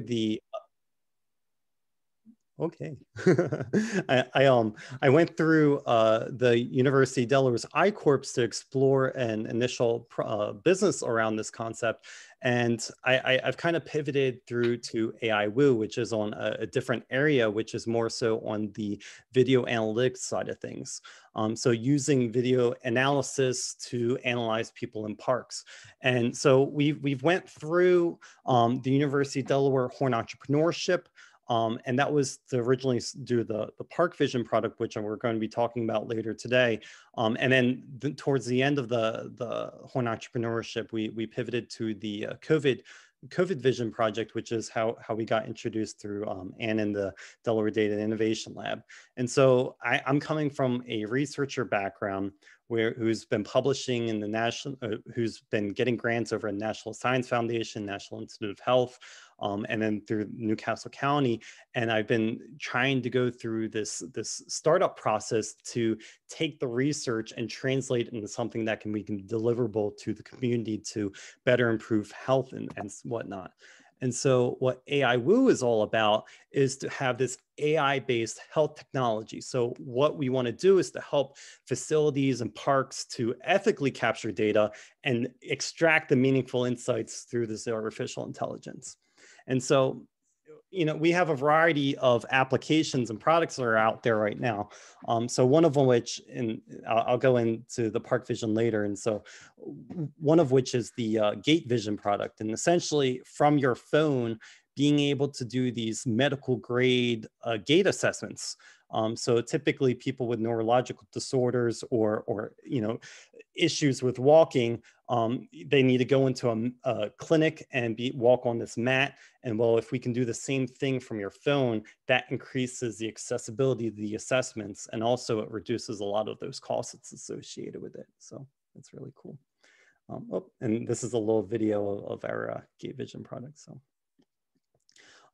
the okay. I went through the University of Delaware's I-Corps to explore an initial business around this concept. And I've kind of pivoted through to AI Whoo, which is on a different area, which is more so on the video analytics side of things. So using video analysis to analyze people in parks. And so we've went through the University of Delaware Horn Entrepreneurship. And that was to originally do the PARKVision product, which we're going to be talking about later today. And then towards the end of the Horn Entrepreneurship, we pivoted to the COVIDVision project, which is how we got introduced through Ann in the Delaware Data Innovation Lab. And so I'm coming from a researcher background who's been publishing in the national, who's been getting grants over at National Science Foundation, National Institute of Health, and then through Newcastle County. And I've been trying to go through this startup process to take the research and translate it into something that can be deliverable to the community to better improve health and whatnot. And so what AI Whoo is all about is to have this AI-based health technology. So what we want to do is to help facilities and parks to ethically capture data and extract the meaningful insights through this artificial intelligence. And so, you know, we have a variety of applications and products that are out there right now. So one of them, which, and I'll go into the PARKVision later. And so one of which is the GAITVision product. And essentially from your phone, being able to do these medical grade gait assessments. So typically people with neurological disorders or you know, issues with walking, they need to go into a clinic and walk on this mat. And well, if we can do the same thing from your phone, that increases the accessibility of the assessments. And also it reduces a lot of those costs that's associated with it. So that's really cool. And this is a little video of our GAITVision product. So.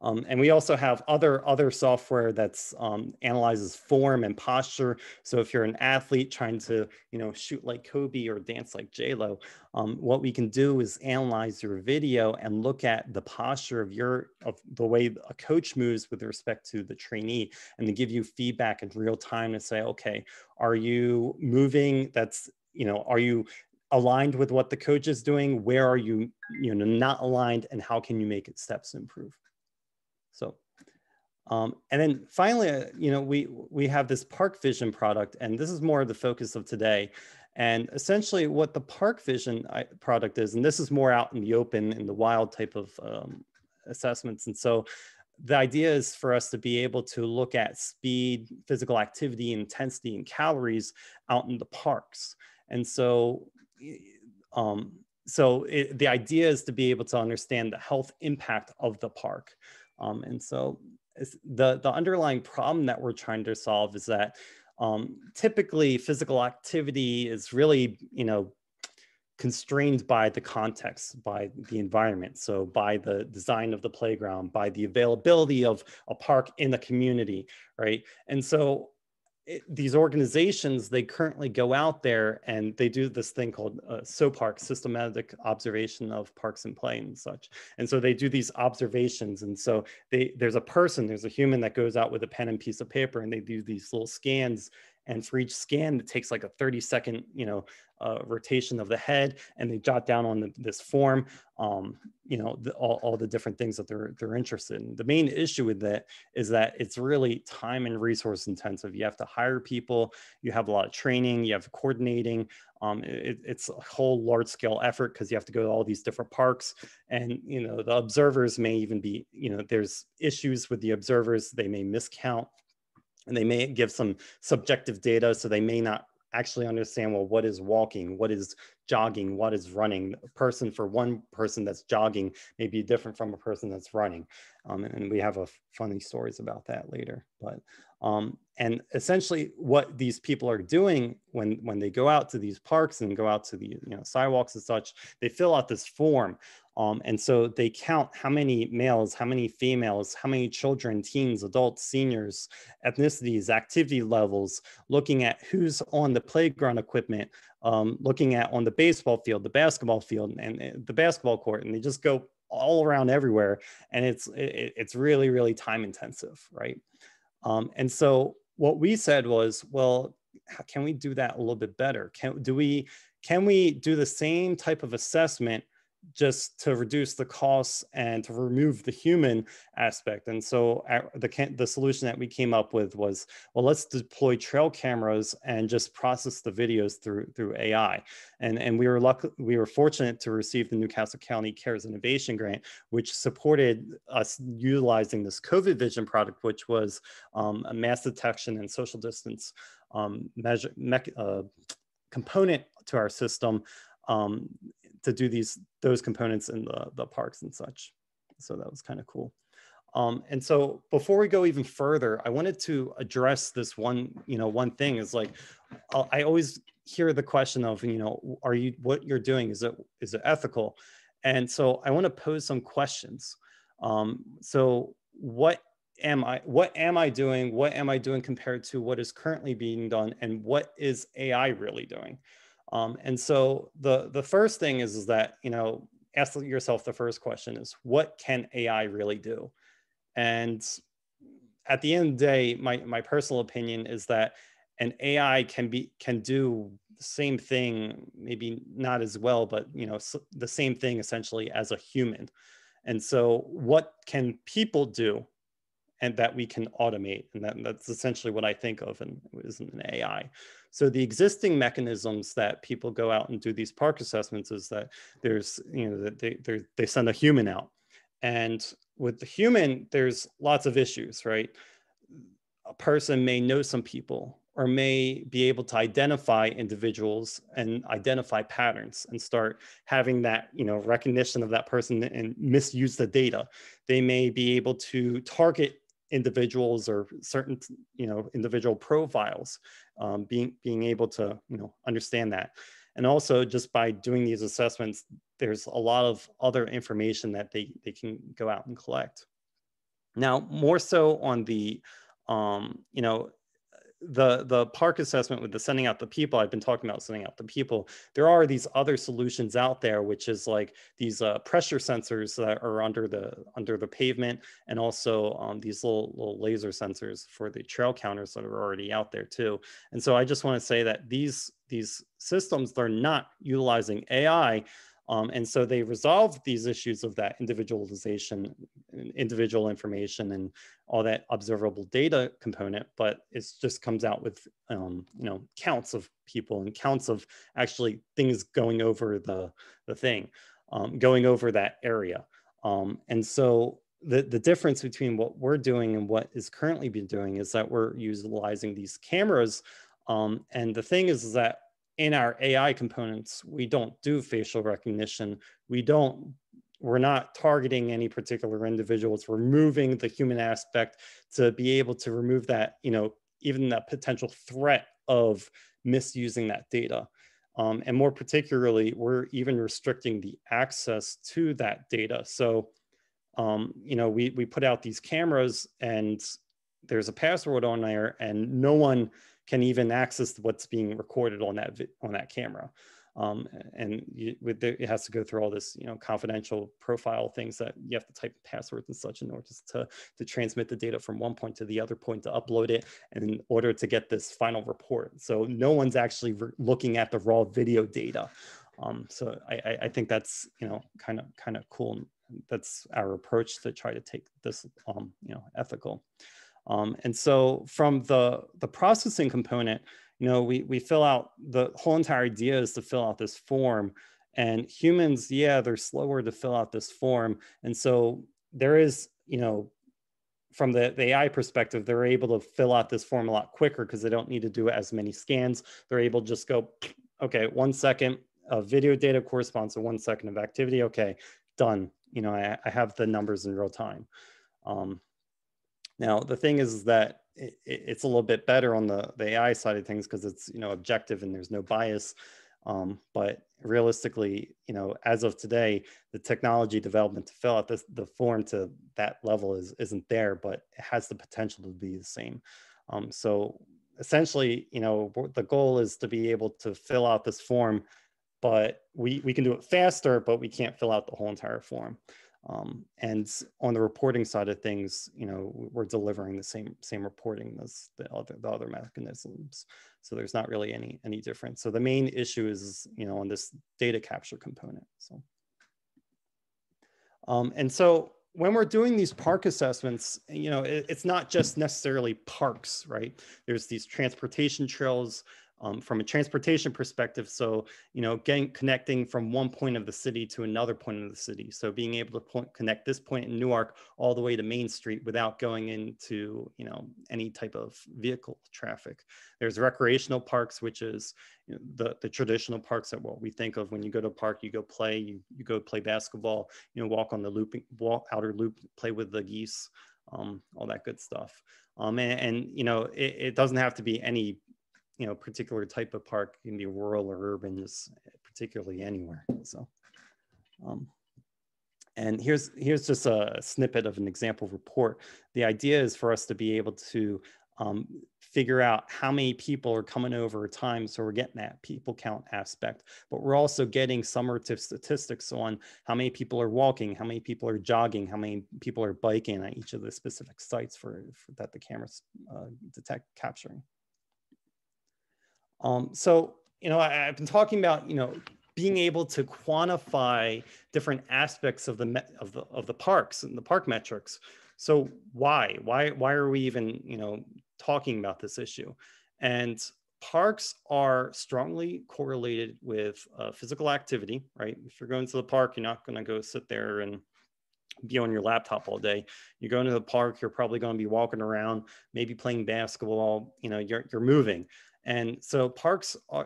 And we also have other software that's analyzes form and posture. So if you're an athlete trying to, you know, shoot like Kobe or dance like J-Lo, what we can do is analyze your video and look at the posture of the way a coach moves with respect to the trainee, and to give you feedback in real time to say, okay, are you moving? That's, you know, are you aligned with what the coach is doing? Where are you, you know, not aligned, and how can you make it steps to improve? So, and then finally, you know, we have this PARKVision product, and this is more of the focus of today. And essentially what the PARKVision product is, and this is more out in the open, in the wild type of assessments. And so the idea is for us to be able to look at speed, physical activity, intensity, and calories out in the parks. And so, the idea is to be able to understand the health impact of the park. And so the underlying problem that we're trying to solve is that typically physical activity is really, you know, constrained by the context, by the environment. So by the design of the playground, by the availability of a park in the community, right? And so these organizations, they currently go out there and they do this thing called SOPARK, systematic observation of parks and play and such. And so they do these observations. And so there's a human that goes out with a pen and piece of paper, and they do these little scans. And for each scan, it takes like a 30-second, you know, rotation of the head, and they jot down on this form, you know, all the different things that they're interested in. The main issue with that is that it's really time and resource intensive. You have to hire people, you have a lot of training, you have coordinating. It's a whole large scale effort because you have to go to all these different parks, and, you know, the observers may even be, you know, there's issues with the observers. They may miscount, and they may give some subjective data, so they may not actually understand, well, what is walking, what is jogging, what is running. A person, for one person that's jogging may be different from a person that's running. And we have funny stories about that later. But and essentially what these people are doing when they go out to these parks and go out to the, you know, sidewalks and such, they fill out this form. And so they count how many males, how many females, how many children, teens, adults, seniors, ethnicities, activity levels, looking at who's on the playground equipment, looking at on the baseball field, the basketball field, and the basketball court. And they just go all around everywhere. And it's really, really time intensive, right? And so what we said was, well, how can we do that a little bit better? Can we do the same type of assessment just to reduce the costs and to remove the human aspect? And so the solution that we came up with was, well, let's deploy trail cameras and just process the videos through AI. And we were fortunate to receive the Newcastle County CARES Innovation Grant, which supported us utilizing this COVIDVision product, which was a mass detection and social distance component to our system, to do those components in the parks and such. So that was kind of cool. And so before we go even further, I wanted to address this one thing is like, I always hear the question of, what you're doing, is it ethical? And so I want to pose some questions. So what am I doing? What am I doing compared to what is currently being done? And what is AI really doing? And so the first thing is that, ask yourself the first question is, what can AI really do? And at the end of the day, my personal opinion is that an AI can do the same thing, maybe not as well, but the same thing essentially as a human. And so what can people do and that we can automate? And that's essentially what I think of as an AI. So the existing mechanisms that people go out and do these park assessments is that there's, they send a human out. And with the human, there's lots of issues, right? A person may know some people or may be able to identify individuals and identify patterns and start having that, recognition of that person and misuse the data. They may be able to target individuals or certain, individual profiles, being able to, understand that. And also just by doing these assessments, there's a lot of other information that they can go out and collect. Now, more so on the, the park assessment with the sending out the people, I've been talking about sending out the people. There are these other solutions out there, which is like these pressure sensors that are under the pavement, and also these little laser sensors for the trail counters that are already out there too. And so I just want to say that these systems, they're not utilizing AI. And so they resolve these issues of that individualization, individual information, and all that observable data component, but it just comes out with, counts of people and counts of actually things going over the thing, going over that area. And so the difference between what we're doing and what is currently being doing is that we're utilizing these cameras. And the thing is that in our AI components, we don't do facial recognition. We're not targeting any particular individuals. We're moving the human aspect to be able to remove that, even that potential threat of misusing that data. And more particularly, we're even restricting the access to that data. So, we put out these cameras and there's a password on there and no one can even access what's being recorded on that camera. And it has to go through all this, confidential profile things that you have to type passwords and such in order to transmit the data from one point to the other point, to upload it in order to get this final report. So no one's actually looking at the raw video data. So I think that's, kind of cool. That's our approach to try to take this, ethical. And so from the processing component, we fill out, the whole entire idea is to fill out this form, and humans, they're slower to fill out this form. And so there is, from the AI perspective, they're able to fill out this form a lot quicker because they don't need to do as many scans. They're able to just go, okay, 1 second of video data corresponds to 1 second of activity. Okay, done. I have the numbers in real time. Now, the thing is that it's a little bit better on the AI side of things because it's, objective and there's no bias. But realistically, as of today, the technology development to fill out the form to that level isn't there, but it has the potential to be the same. So essentially, the goal is to be able to fill out this form, but we can do it faster, but we can't fill out the whole entire form. And on the reporting side of things, we're delivering the same reporting as the other mechanisms. So there's not really any difference. So the main issue is, on this data capture component. So, and so when we're doing these park assessments, it's not just necessarily parks, right? There's these transportation trails. From a transportation perspective, so connecting from one point of the city to another point of the city, so being able to connect this point in Newark all the way to Main Street without going into any type of vehicle traffic. There's recreational parks, which is the traditional parks that what we think of when you go to a park. You go play, you go play basketball, walk on the loop, outer loop, play with the geese, all that good stuff. It doesn't have to be any particular type of park. It can be rural or urban, just particularly anywhere. So, and here's just a snippet of an example report. The idea is for us to be able to figure out how many people are coming over time. So we're getting that people count aspect, but we're also getting summative statistics on how many people are walking, how many people are jogging, how many people are biking at each of the specific sites for that the camera's capturing. So, I've been talking about, being able to quantify different aspects of the parks and the park metrics. So why are we even, talking about this issue? And parks are strongly correlated with physical activity, right? If you're going to the park, you're not going to go sit there and be on your laptop all day. You're going to the park, you're probably going to be walking around, maybe playing basketball, you're moving. And so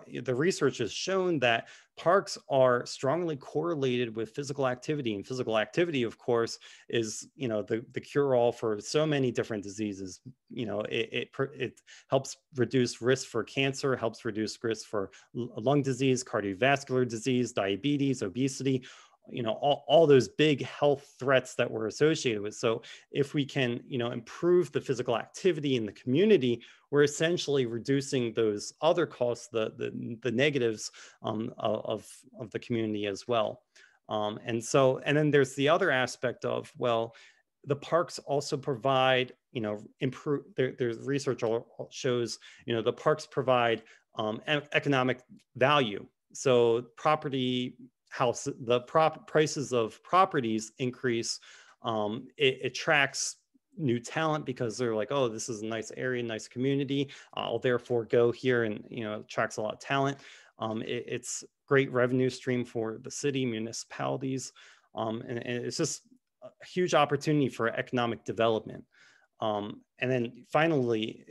the research has shown that parks are strongly correlated with physical activity. And physical activity, of course, is, the cure-all for so many different diseases. It helps reduce risk for cancer, helps reduce risk for lung disease, cardiovascular disease, diabetes, obesity, all those big health threats that we're associated with. So if we can, improve the physical activity in the community, we're essentially reducing those other costs, the negatives of the community as well. And then there's the other aspect of, well, the parks also provide, there's research shows, the parks provide economic value. So prices of properties increase. It attracts new talent because they're like, oh, this is a nice area, nice community. I'll therefore go here, and attracts a lot of talent. It's great revenue stream for the city, municipalities, and it's just a huge opportunity for economic development. And then finally,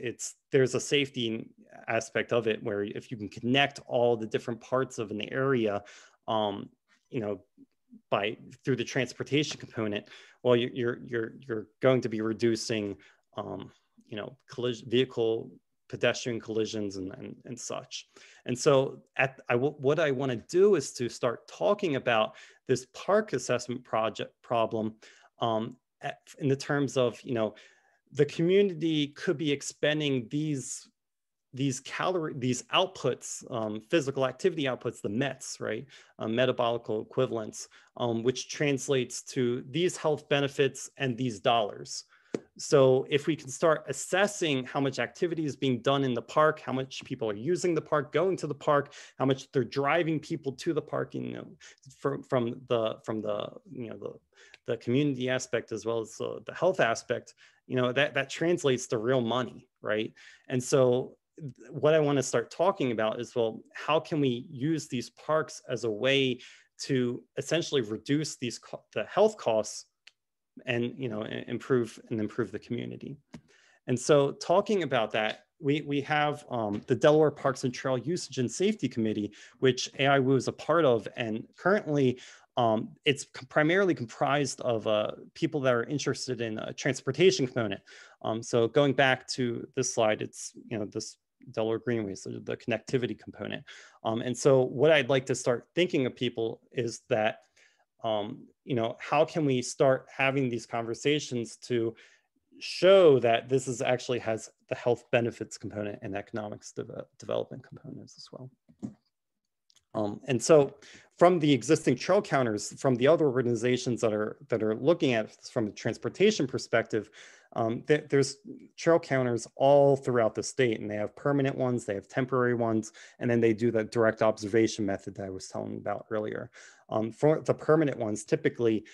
there's a safety aspect of it, where if you can connect all the different parts of an area, through the transportation component, well, you're going to be reducing, pedestrian collisions and such. And so what I want to do is to start talking about this park assessment problem in the terms of, the community could be expending these outputs, physical activity outputs, the METs, right? Metabolic equivalents, which translates to these health benefits and these dollars. So if we can start assessing how much activity is being done in the park, how much people are using the park, going to the park, how much they're driving people to the park, from the community aspect as well as the health aspect, that translates to real money, right? And so what I want to start talking about is, well, how can we use these parks as a way to essentially reduce the health costs and improve the community. And so talking about that, we have the Delaware Parks and Trail Usage and Safety Committee, which Whoo is a part of, and currently it's primarily comprised of people that are interested in a transportation component. So going back to this slide, it's this Delaware Greenways, the connectivity component. And so what I'd like to start thinking of people is that, how can we start having these conversations to show that this is actually has the health benefits component and economics development components as well. And so from the existing trail counters, from the other organizations that are looking at this from a transportation perspective, there's trail counters all throughout the state, and they have permanent ones, they have temporary ones, and then they do the direct observation method that I was telling you about earlier. For the permanent ones, typically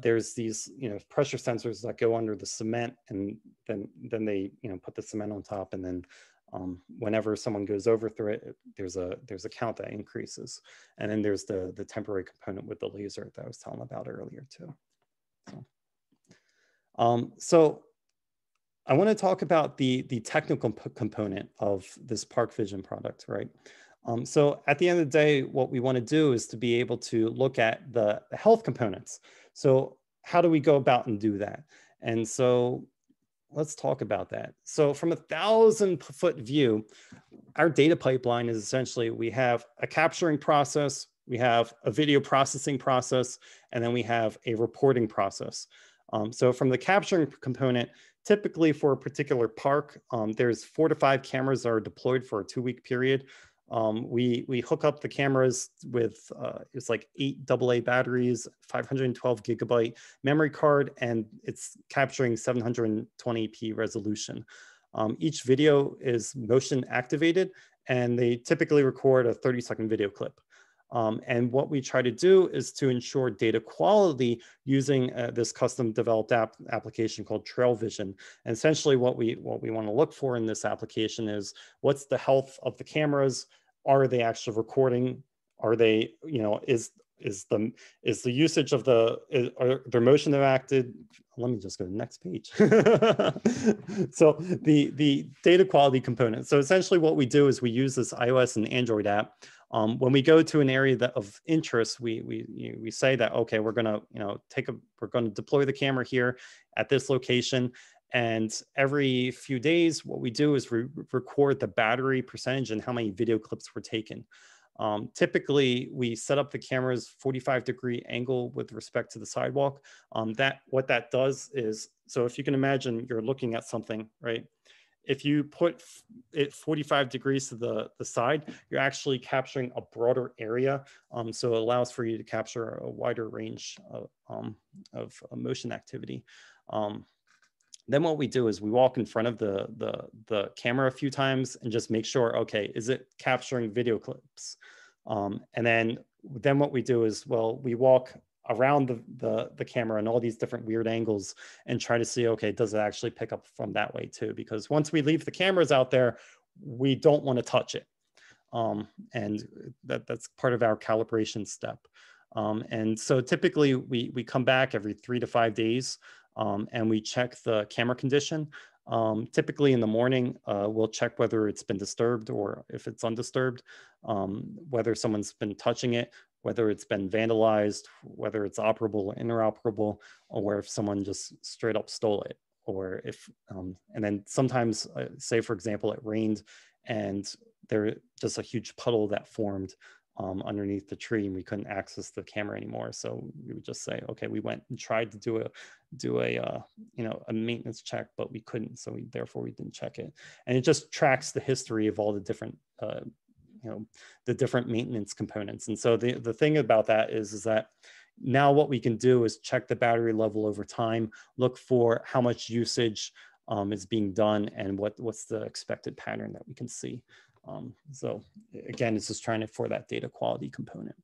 there's these pressure sensors that go under the cement, and then they put the cement on top, and then whenever someone goes over through it, there's a count that increases. And then there's the temporary component with the laser that I was telling about earlier too. So I want to talk about the technical component of this PARKVision product, right? So at the end of the day, what we want to do is to be able to look at the health components. So how do we go about and do that? And so let's talk about that. So from a 1,000-foot view, our data pipeline is essentially, we have a capturing process, we have a video processing process, and then we have a reporting process. So from the capturing component, typically for a particular park, there's 4 to 5 cameras that are deployed for a 2-week period. We hook up the cameras with, it's like 8 AA batteries, 512 gigabyte memory card, and it's capturing 720p resolution. Each video is motion activated, and they typically record a 30-second video clip. And what we try to do is to ensure data quality using this custom developed application called TRAILVision. And essentially what we want to look for in this application is, what's the health of the cameras? Are they actually recording? Are they, is the usage of are their motion acted? Let me just go to the next page. So the data quality component. So essentially what we do is we use this iOS and Android app. When we go to an area of interest, we say that, okay, we're gonna we're gonna deploy the camera here at this location, and every few days, what we do is we record the battery percentage and how many video clips were taken. Typically, we set up the camera's 45-degree angle with respect to the sidewalk. What that does is, so if you can imagine you're looking at something, right? If you put it 45 degrees to the side, you're actually capturing a broader area. So it allows for you to capture a wider range of motion activity. Then what we do is we walk in front of the camera a few times and just make sure, okay, is it capturing video clips? And then what we do is, well, we walk around the camera and all these different weird angles and try to see, okay, does it actually pick up from that way too? Because once we leave the cameras out there, we don't want to touch it. And that's part of our calibration step. And so typically we come back every 3 to 5 days, and we check the camera condition. Typically in the morning, we'll check whether it's been disturbed or if it's undisturbed, whether someone's been touching it, whether it's been vandalized, whether it's operable or inoperable, or if someone just straight up stole it. Or if, and then sometimes, say for example, it rained and there just a huge puddle that formed underneath the tree, and we couldn't access the camera anymore. So we would just say, okay, we went and tried to do a maintenance check, but we couldn't. So therefore we didn't check it. And it just tracks the history of all the different, the different maintenance components. And so the thing about that is that now what we can do is check the battery level over time, look for how much usage is being done, and what's the expected pattern that we can see. So again, it's just trying to for that data quality component.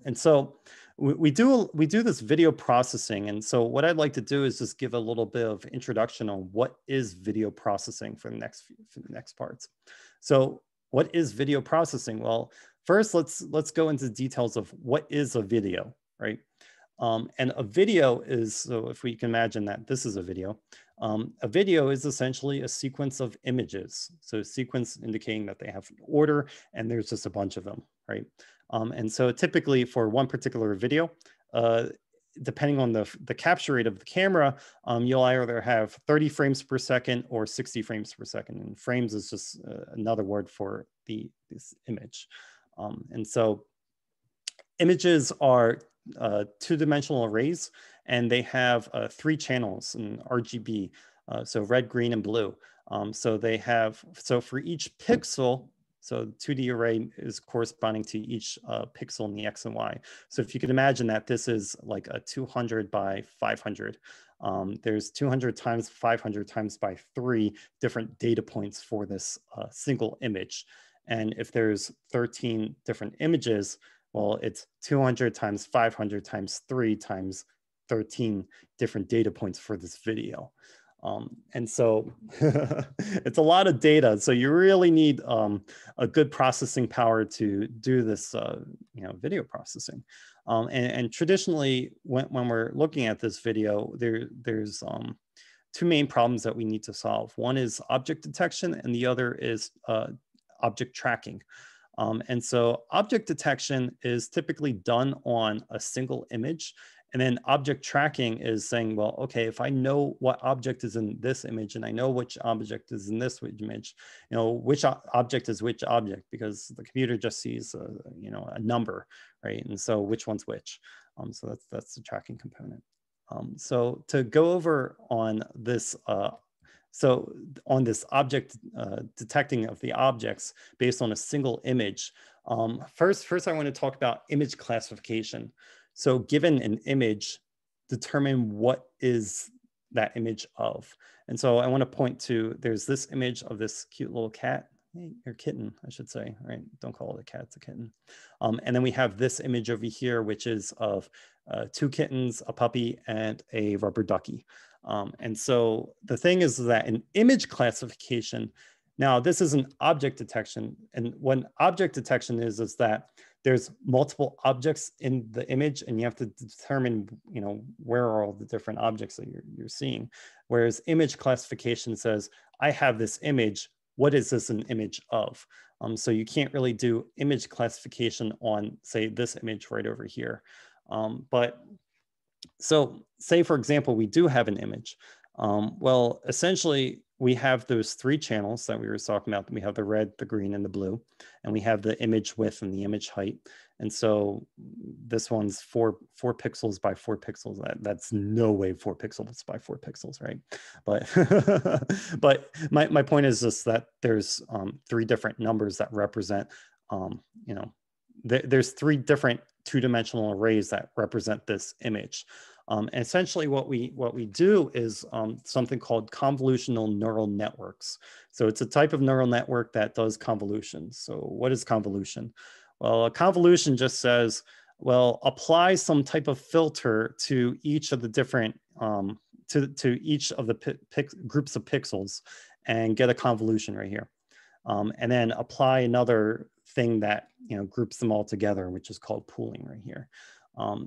And so we do this video processing. And so what I'd like to do is just give a little bit of introduction on what is video processing for the next parts. So what is video processing? Well, first let's go into details of what is a video, right? And a video is, so if we can imagine that this is a video is essentially a sequence of images. So sequence indicating that they have an order, and there's just a bunch of them, right? And so typically for one particular video, depending on the capture rate of the camera, you'll either have 30 frames per second or 60 frames per second. And frames is just another word for this image. And so images are two-dimensional arrays, and they have 3 channels in RGB, so red, green, and blue. So for each pixel, So 2D array is corresponding to each pixel in the X and Y. So if you can imagine that this is like a 200 by 500, there's 200 times 500 times by 3 different data points for this single image. And if there's 13 different images, well, it's 200 times 500 times 3 times 13 different data points for this video. And so it's a lot of data. So you really need a good processing power to do this video processing. And traditionally, when we're looking at this video, there's two main problems that we need to solve. One is object detection, and the other is object tracking. And so object detection is typically done on a single image. And then object tracking is saying, well, okay, if I know what object is in this image and I know which object is in this image, which object is which object, because the computer just sees a number, right? And so which one's which? So that's the tracking component. So to go over on this, so on this object detecting of the objects based on a single image, first I want to talk about image classification. So given an image, determine what is that image of. And so I want to point to, there's this image of this cute little cat, or kitten, I should say, right? Don't call it a cat, it's a kitten. And then we have this image over here, which is of 2 kittens, a puppy, and a rubber ducky. And so the thing is that in image classification, now this is an object detection. And what object detection is that there's multiple objects in the image and you have to determine, where are all the different objects that you're seeing. Whereas image classification says, I have this image, what is this an image of? So you can't really do image classification on, say, this image right over here. But so say, for example, we do have an image. Well, essentially, we have those 3 channels that we were talking about. We have the red, the green, and the blue, and we have the image width and the image height. And so this one's 4 pixels by 4 pixels. That's no way 4 pixels by 4 pixels, right? But but my point is just that there's 3 different numbers that represent, there's 3 different 2-dimensional arrays that represent this image. And essentially what we do is something called convolutional neural networks. So it's a type of neural network that does convolution. So what is convolution? Well, a convolution just says, well, apply some type of filter to each of the different, to each of the groups of pixels and get a convolution right here. And then apply another thing that groups them all together, which is called pooling right here.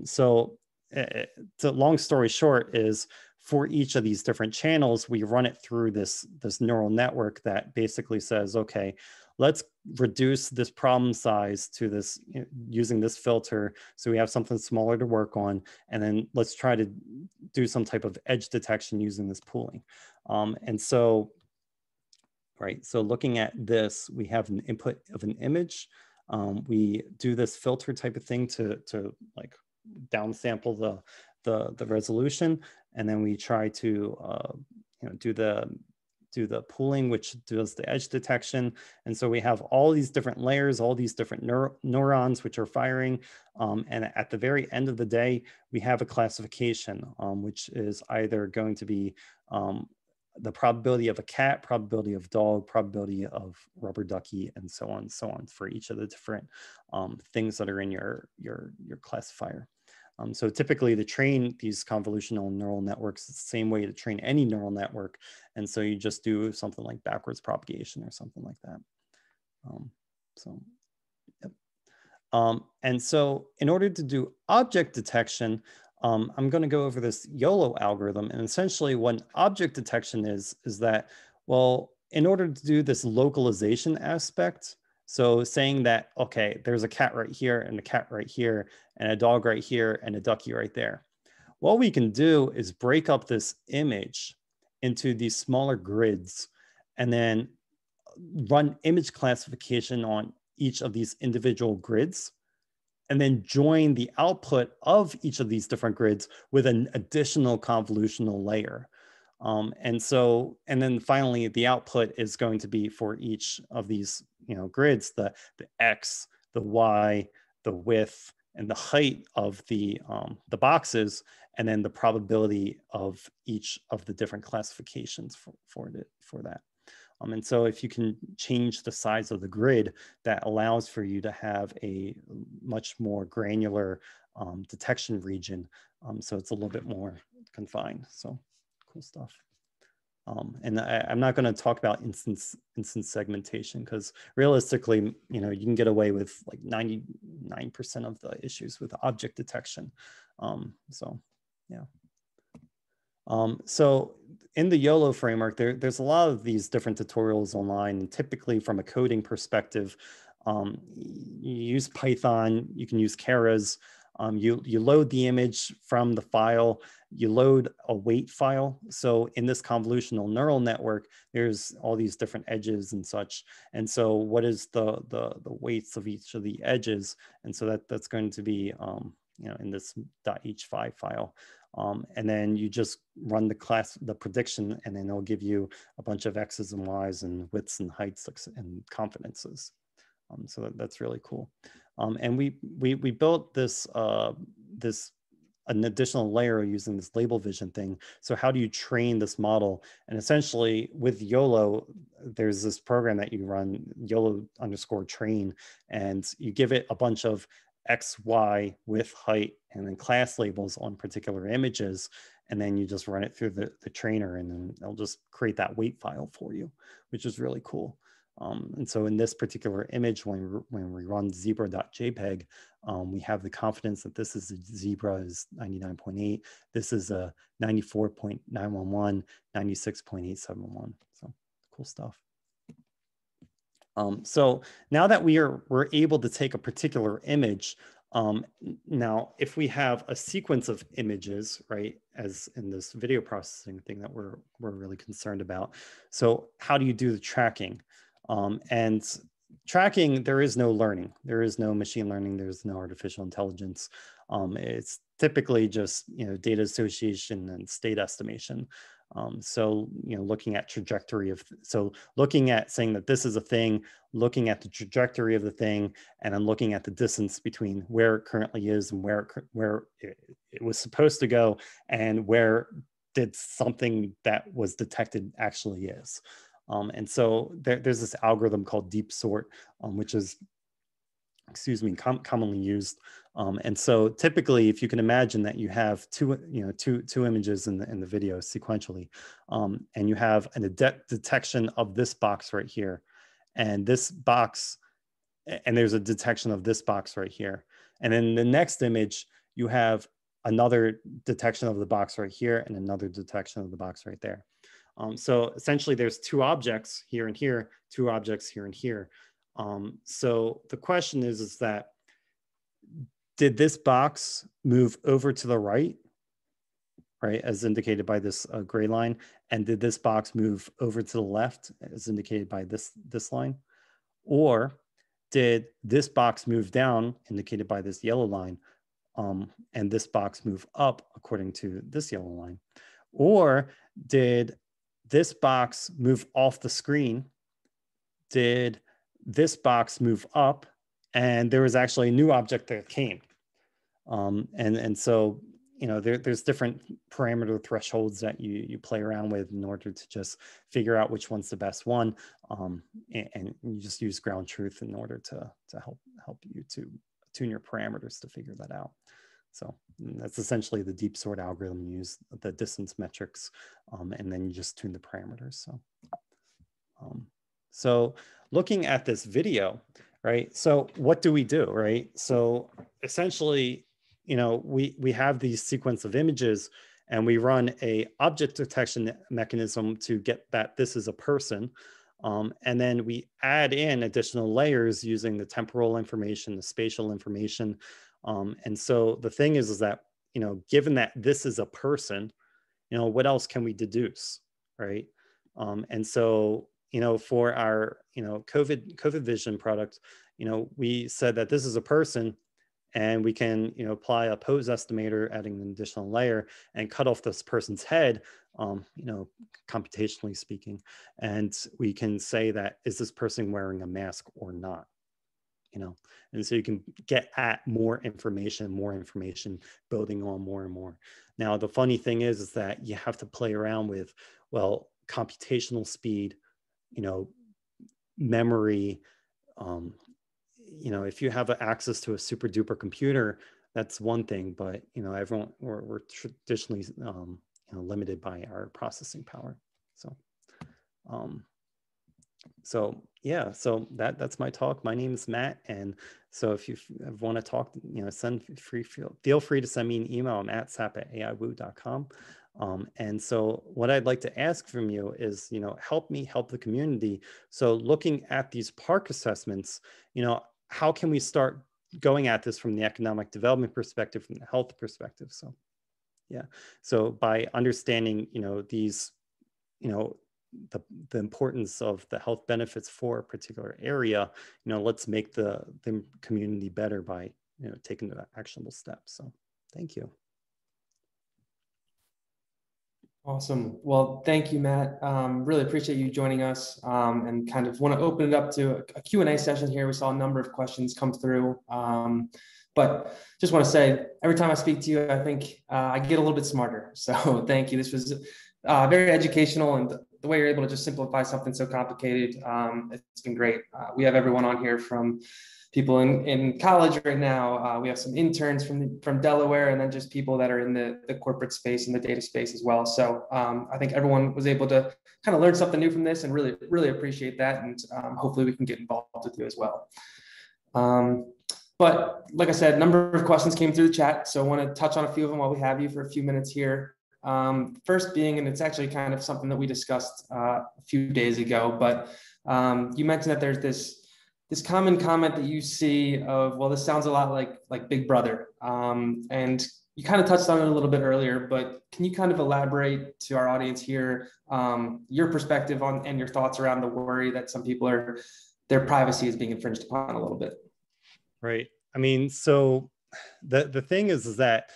So the long story short is, for each of these different channels, we run it through this neural network that basically says, okay, let's reduce this problem size to this using this filter, so we have something smaller to work on, and then let's try to do some type of edge detection using this pooling. And so, right, so looking at this, we have an input of an image. We do this filter type of thing to like downsample the resolution, and then we try to do the pooling, which does the edge detection. And so we have all these different layers, all these different neurons which are firing, and at the very end of the day, we have a classification, which is either going to be the probability of a cat, probability of dog, probability of rubber ducky, and so on for each of the different things that are in your classifier. So typically to train these convolutional neural networks, it's the same way to train any neural network. And so you just do something like backwards propagation or something like that. And so in order to do object detection, I'm going to go over this YOLO algorithm. And essentially what object detection is that, well, in order to do this localization aspect, so saying that, okay, there's a cat right here and a cat right here and a dog right here and a ducky right there. What we can do is break up this image into these smaller grids and then run image classification on each of these individual grids, and then join the output of each of these different grids with an additional convolutional layer. And then finally, the output is going to be for each of these, grids, the X, the Y, the width, and the height of the boxes, and then the probability of each of the different classifications for that. And so if you can change the size of the grid, that allows for you to have a much more granular detection region. So it's a little bit more confined. So cool stuff. And I'm not going to talk about instance segmentation, because realistically, you can get away with like 99% of the issues with object detection. So yeah. So in the YOLO framework, there's a lot of these different tutorials online. And typically from a coding perspective, you use Python, you can use Keras. You load the image from the file, you load a weight file. So in this convolutional neural network, there's all these different edges and such. And so what is the weights of each of the edges? And so that's going to be in this .h5 file. And then you just run the prediction, and then it'll give you a bunch of X's and Y's and widths and heights and confidences. So that's really cool. And we built this an additional layer using this label vision thing. So how do you train this model? And essentially with YOLO, there's this program that you run, YOLO_train, and you give it a bunch of X, Y, width, height, and then class labels on particular images. And then you just run it through the trainer, and then it'll just create that weight file for you, which is really cool. And so in this particular image, when we run zebra.jpg, we have the confidence that this is a zebra is 99.8. This is a 94.911, 96.871. So cool stuff. So now that we're able to take a particular image, now if we have a sequence of images, right, as in this video processing thing that we're really concerned about. So how do you do the tracking? And tracking, there is no learning. There is no machine learning. There's no artificial intelligence. It's typically just, data association and state estimation. So, looking at trajectory looking at saying that this is a thing, looking at the trajectory of the thing, and then looking at the distance between where it currently is and where it was supposed to go, and where did something that was detected actually is. And so there's this algorithm called deep sort, which is, commonly used. And so typically, if you can imagine that you have two images in the video sequentially, and you have a detection of this box right here, and this box, and there's a detection of this box right here. And then the next image, you have another detection of the box right here and another detection of the box right there. So essentially there's two objects here and here, two objects here and here. So the question is that, did this box move over to the right, as indicated by this gray line? And did this box move over to the left, as indicated by this line? Or did this box move down, indicated by this yellow line, and this box move up according to this yellow line? Or did this box move off the screen? Did this box move up, and there was actually a new object that came? And so, there's different parameter thresholds that you play around with in order to just figure out which one's the best one. And you just use ground truth in order to help you to tune your parameters to figure that out. So that's essentially the deep sort algorithm. You use the distance metrics, and then you just tune the parameters. So looking at this video, right? So what do we do, right? So essentially, we have these sequence of images, and we run a object detection mechanism to get that this is a person. And then we add in additional layers using the temporal information, the spatial information. And so the thing is that, given that this is a person, what else can we deduce, right? And so, for our, COVIDVision product, we said that this is a person, and we can, apply a pose estimator, adding an additional layer, and cut off this person's head, computationally speaking, and we can say that, is this person wearing a mask or not? And so you can get at more information, building on more and more. Now, the funny thing is that you have to play around with, well, computational speed, memory. If you have access to a super duper computer, that's one thing, but, everyone, we're traditionally, limited by our processing power. So yeah, so that's my talk. My name is Matt, and so if you want to talk, feel free to send me an email. I'm at sap@aiwoo.com. And so what I'd like to ask from you is, help me help the community. So looking at these park assessments, how can we start going at this from the economic development perspective, from the health perspective? So yeah, so by understanding, these, the importance of the health benefits for a particular area, let's make the community better by, taking the actionable steps. So thank you. Awesome. Well, thank you, Matt. Really appreciate you joining us, and kind of want to open it up to a Q&A session here. We saw a number of questions come through, but just want to say, every time I speak to you, I think I get a little bit smarter. So thank you. This was very educational, and the way you're able to just simplify something so complicated, it's been great. We have everyone on here from people in college right now. We have some interns from Delaware, and then just people that are in the corporate space and the data space as well. So I think everyone was able to kind of learn something new from this, and really, really appreciate that. And hopefully we can get involved with you as well. But like I said, a number of questions came through the chat. So I want to touch on a few of them while we have you for a few minutes here. First being, and it's actually kind of something that we discussed a few days ago, but you mentioned that there's this common comment that you see of, well, this sounds a lot like Big Brother. And you kind of touched on it a little bit earlier, but can you kind of elaborate to our audience here, your perspective on, and your thoughts around the worry that some people their privacy is being infringed upon a little bit? Right. I mean, so the thing is that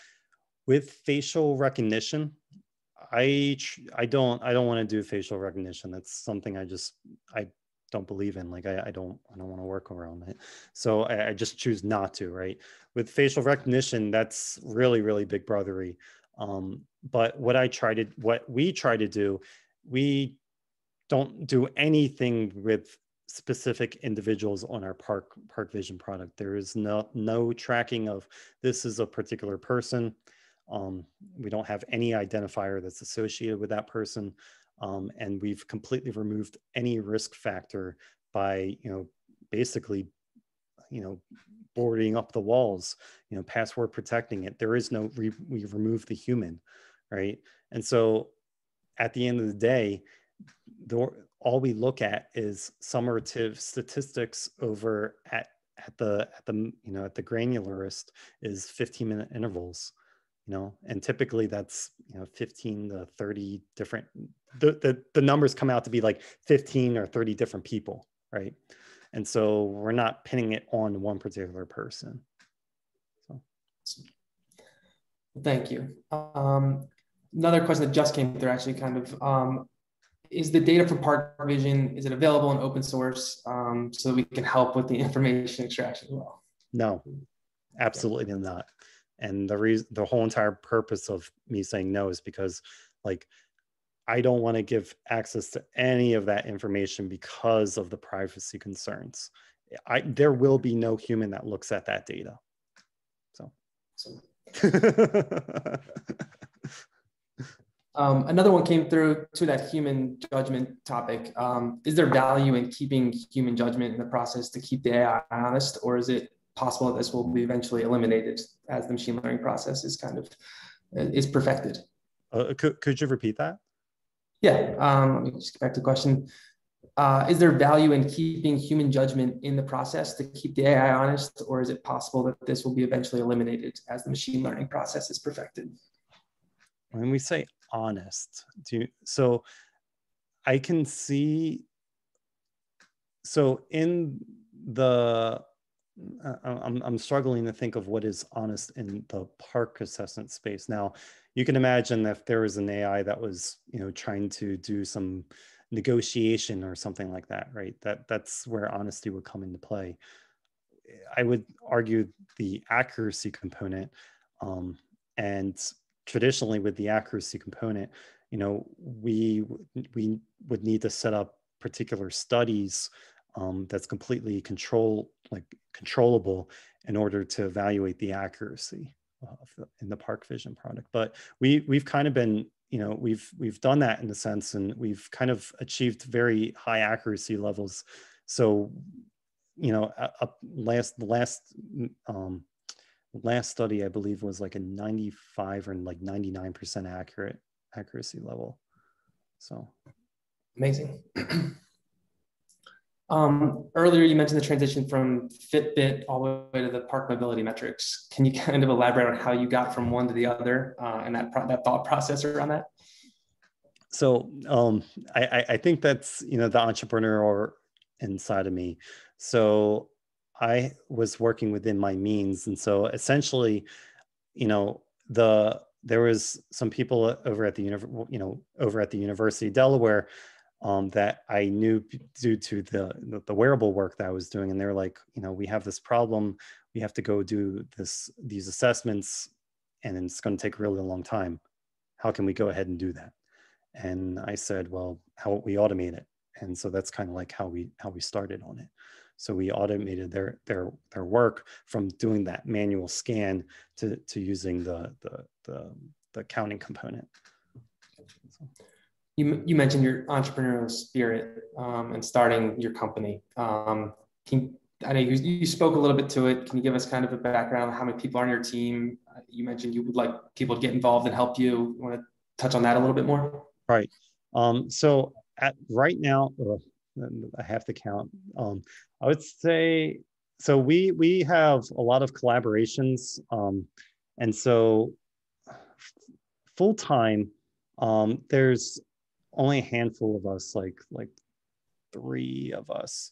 with facial recognition, I don't want to do facial recognition. That's something I don't believe in. Like I don't want to work around it. So I just choose not to, right? With facial recognition, that's really, really big brothery. But what we try to do, we don't do anything with specific individuals on our PARKVision product. There is no tracking of this is a particular person. We don't have any identifier that's associated with that person. And we've completely removed any risk factor by, basically, boarding up the walls, password protecting it. There is no, we remove the human, right? And so at the end of the day, all we look at is summative statistics over at the granularist is 15-minute intervals, and typically that's 15 to 30 different, the numbers come out to be like 15 or 30 different people, right? And so we're not pinning it on one particular person. So thank you. Another question that just came through, actually, kind of, is the data from PARKVision, is it available in open source, so that we can help with the information extraction as well? No, absolutely not. And the whole entire purpose of me saying no is because, like, I don't want to give access to any of that information because of the privacy concerns. There will be no human that looks at that data. So. Another one came through to that human judgment topic. Is there value in keeping human judgment in the process to keep the AI honest, or is it possible that this will be eventually eliminated as the machine learning process is perfected? Could you repeat that? Yeah, let me just get back to the question. Is there value in keeping human judgment in the process to keep the AI honest, or is it possible that this will be eventually eliminated as the machine learning process is perfected? When we say honest, so I can see, so in the I'm struggling to think of what is honest in the park assessment space. Now, you can imagine if there was an AI that was, trying to do some negotiation or something like that, right? That's where honesty would come into play. I would argue the accuracy component, and traditionally with the accuracy component, we would need to set up particular studies that's completely controllable in order to evaluate the accuracy in the PARKVision product. But we've kind of been, we've done that in a sense, and we've kind of achieved very high accuracy levels. So, last study, I believe, was like a 95 or like 99% accuracy level. So amazing. Earlier, you mentioned the transition from Fitbit all the way to the park mobility metrics. Can you kind of elaborate on how you got from one to the other and that thought process around that? So I think that's, the entrepreneur inside of me. So I was working within my means. And so essentially, there was some people over at the University of Delaware that I knew due to the wearable work that I was doing. And they were like, we have this problem. We have to go do these assessments, and it's going to take a really long time. How can we go ahead and do that? And I said, well, how about we automate it? And so that's kind of like how we started on it. So we automated their work from doing that manual scan to using the counting component. So. You mentioned your entrepreneurial spirit and starting your company. I know you spoke a little bit to it. Can you give us kind of a background on how many people are on your team? You mentioned you would like people to get involved and help you. You want to touch on that a little bit more? Right. So right now, I have to count. I would say, so we have a lot of collaborations. And so full time, there's only a handful of us, like 3 of us.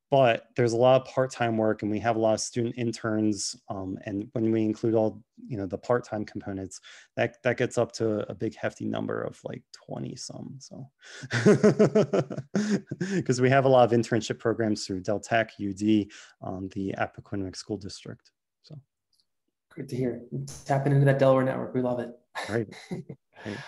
But there's a lot of part-time work, and we have a lot of student interns. And when we include all, the part-time components, that gets up to a big hefty number of like 20 some. So, because we have a lot of internship programs through Del Tech, UD, the Appoquinimink School District. So, great to hear. Tapping into that Delaware network, we love it. Right. Right.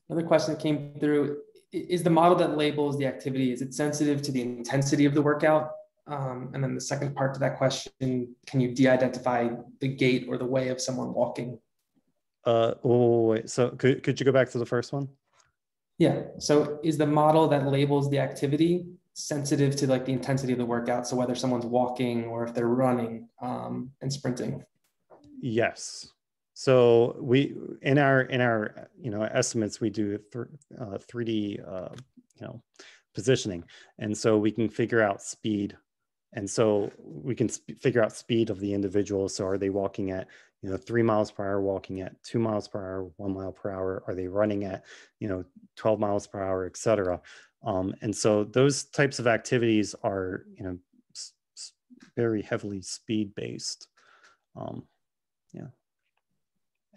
Another question that came through. Is the model that labels the activity, is it sensitive to the intensity of the workout? And then the second part to that question, can you de-identify the gait or the way of someone walking? Wait. So could you go back to the first one? Yeah. So is the model that labels the activity sensitive to like the intensity of the workout? So whether someone's walking or if they're running and sprinting? Yes. So we in our estimates, we do 3D positioning, and so we can figure out speed, and so we can figure out speed of the individual. So are they walking at 3 miles per hour, walking at 2 miles per hour, 1 mile per hour? Are they running at 12 miles per hour, etc. And so those types of activities are very heavily speed based. Yeah.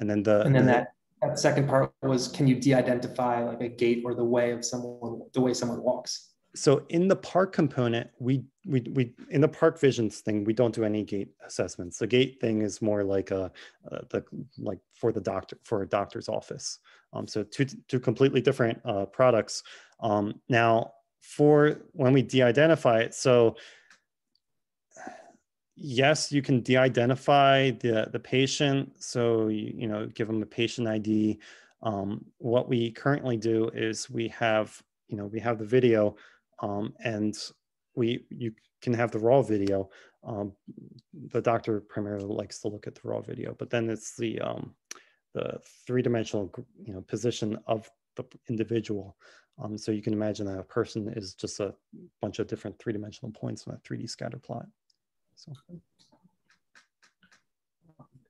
And then that second part was, can you de-identify like a gait or the way someone walks? So in the park component, we in the PARKVision thing, we don't do any gait assessments. The gait thing is more like for a doctor's office. So two completely different products. Now for when we de-identify it, so yes, you can de-identify the patient. So give them a patient ID. What we currently do is we have the video, and you can have the raw video. The doctor primarily likes to look at the raw video, but then it's the 3-dimensional position of the individual. So you can imagine that a person is just a bunch of different 3-dimensional points on a 3D scatter plot. So.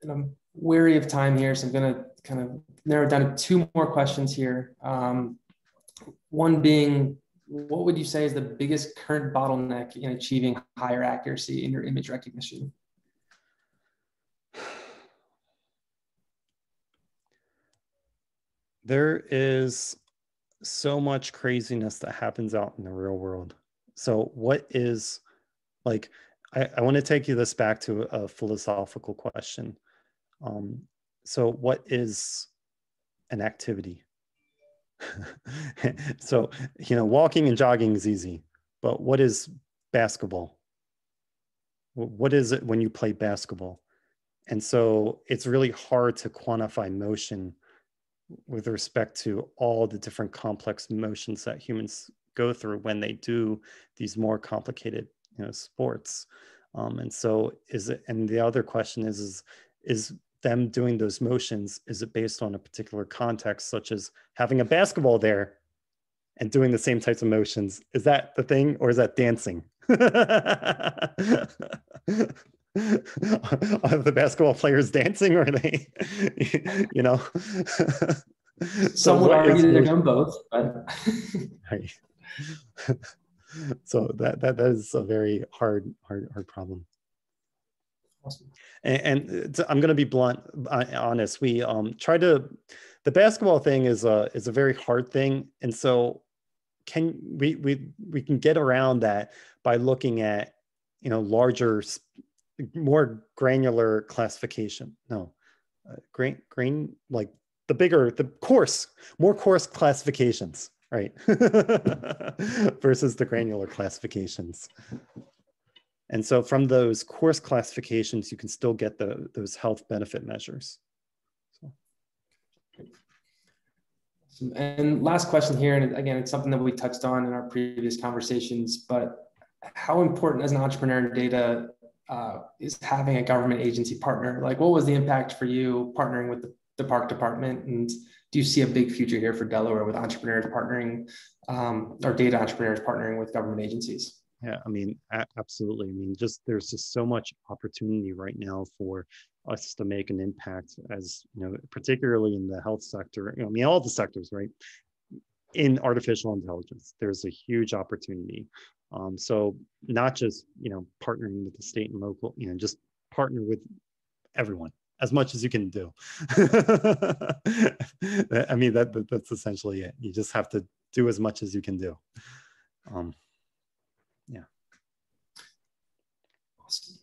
And I'm wary of time here, so I'm going to kind of narrow down to 2 more questions here. One being, what would you say is the biggest current bottleneck in achieving higher accuracy in your image recognition? There is so much craziness that happens out in the real world. So what is, like, I want to take you this back to a philosophical question. So what is an activity? So, walking and jogging is easy, but what is basketball? What is it when you play basketball? And so it's really hard to quantify motion with respect to all the different complex motions that humans go through when they do these more complicated, sports. And so and the other question is them doing those motions, is it based on a particular context, such as having a basketball there and doing the same types of motions? Is that the thing, or is that dancing? Are the basketball players dancing, or are they, Some would argue that they've done both, but right. So that is a very hard problem. awesome. And I'm going to be blunt, honest. We the basketball thing is a very hard thing, and so we can get around that by looking at larger, more granular classification. No, grain like more coarse classifications, right? Versus the granular classifications. And so from those coarse classifications, you can still get those health benefit measures. So. And last question here, and again, it's something that we touched on in our previous conversations, but how important as an entrepreneur in data is having a government agency partner? Like, what was the impact for you partnering with the park department? And do you see a big future here for Delaware with entrepreneurs partnering, or data entrepreneurs partnering with government agencies? Yeah, I mean, absolutely. I mean, there's just so much opportunity right now for us to make an impact, as particularly in the health sector. I mean, all the sectors, right? In artificial intelligence, there's a huge opportunity. So not just partnering with the state and local, just partner with everyone as much as you can do. I mean, that's essentially it. You just have to do as much as you can do. Yeah.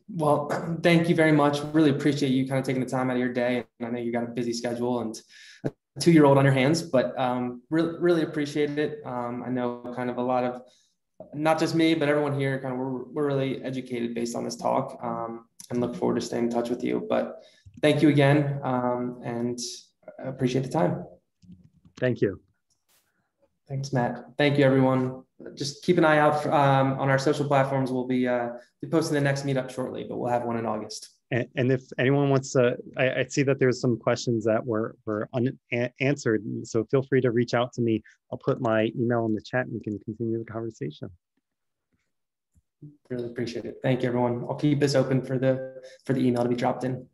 Well, thank you very much. Really appreciate you kind of taking the time out of your day. And I know you got a busy schedule and a 2-year-old on your hands, but really appreciate it. I know kind of a lot of, not just me, but everyone here, kind of we're really educated based on this talk, and look forward to staying in touch with you. But thank you again, and I appreciate the time. Thank you. Thanks, Matt. Thank you, everyone. Just keep an eye out on our social platforms. We'll be posting the next meetup shortly, but we'll have one in August. And if anyone wants to, I see that there's some questions that were unanswered. So feel free to reach out to me. I'll put my email in the chat and we can continue the conversation. Really appreciate it. Thank you, everyone. I'll keep this open for the email to be dropped in.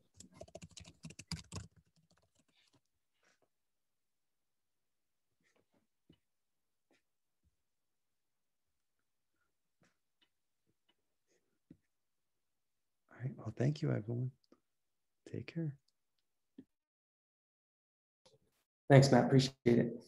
All right. Well, thank you, everyone. Take care. Thanks, Matt. Appreciate it.